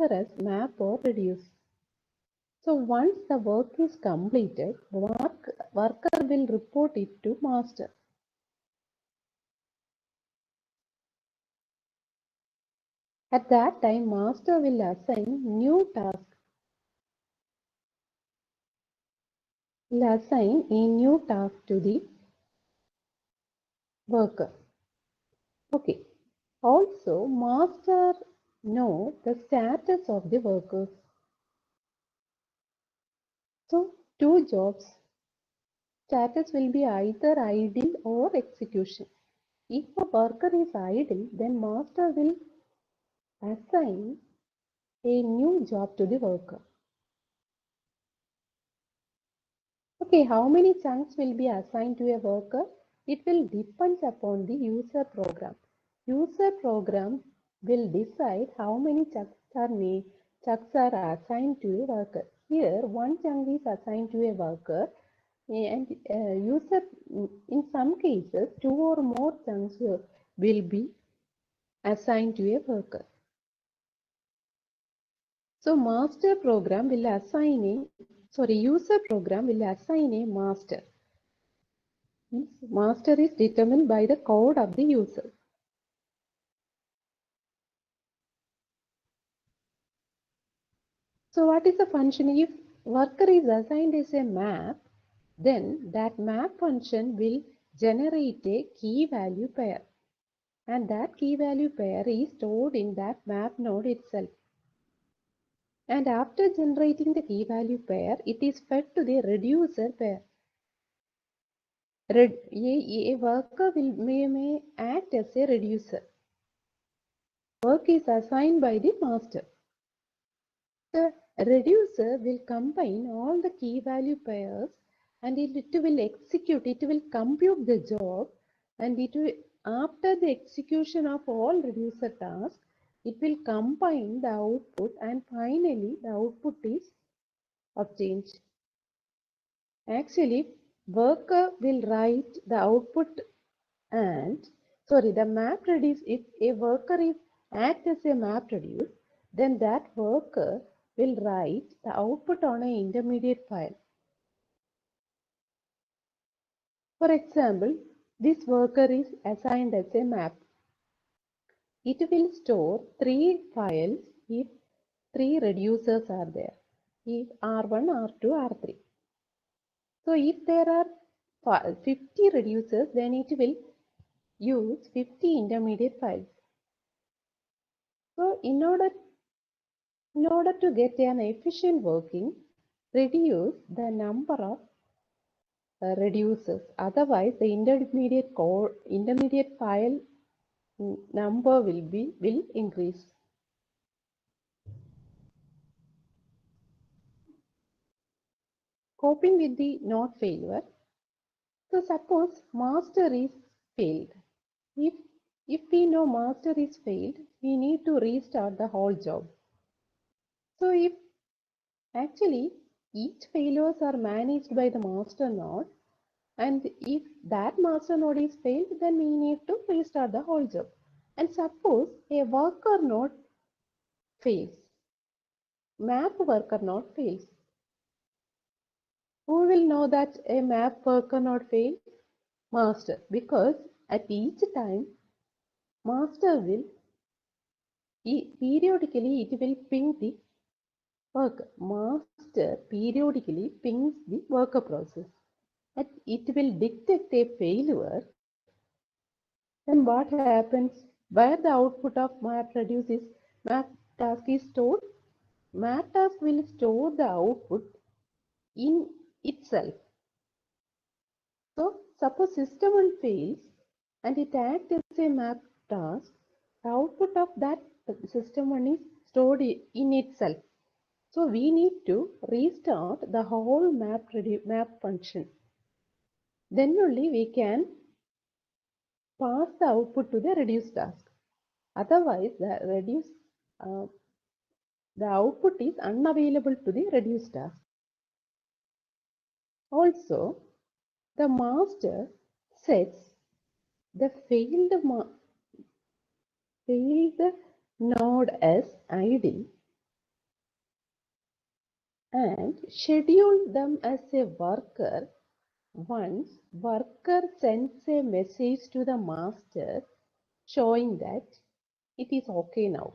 worker as map or reduce. So once the work is completed, worker will report it to master. At that time, master will assign new task. Will assign a new task to the worker. Okay. Also, master know the status of the workers. So, two jobs. Status will be either idle or execution. If a worker is idle, then master will assign a new job to the worker. Okay, how many chunks will be assigned to a worker? It will depend upon the user program. User program will decide how many chunks are assigned to a worker. Here, one chunk is assigned to a worker, and in some cases, two or more chunks will be assigned to a worker. So user program will assign a master. Master is determined by the code of the user. So what is the function? If worker is assigned as a map, then that map function will generate a key value pair. And that key value pair is stored in that map node itself. And after generating the key value pair, it is fed to the reducer pair. A worker may act as a reducer. Work is assigned by the master. The reducer will combine all the key value pairs and it will compute the job, and after the execution of all reducer tasks, it will combine the output and finally the output is obtained. Actually, worker will write the output the map reduce. If a worker is act as a map reduce, then that worker will write the output on an intermediate file. For example, this worker is assigned as a map. It will store 3 files if 3 reducers are there, if R1, R2, R3. So if there are 50 reducers, then it will use 50 intermediate files. So in order to get an efficient working, reduce the number of reducers. Otherwise, the intermediate file number will increase. Coping with the node failure. So suppose master is failed. If we know master is failed, we need to restart the whole job. So if actually each failures are managed by the master node, and if that master node is failed, then we need to restart the whole job. And suppose a worker node fails, map worker node fails. Who will know that a map worker node failed? Master, because at each time master will periodically ping the worker. Master periodically pings the worker process. And it will detect a failure. Then what happens? Where the output of map reduces, map task is stored. Map task will store the output in itself. So suppose system 1 fails and it acts as a map task, the output of that system 1 is stored in itself. So we need to restart the whole map function. Then only we can pass the output to the reduce task. Otherwise, the output is unavailable to the reduce task. Also, the master sets the failed node as idle and schedule them as a worker once worker sends a message to the master showing that it is okay now.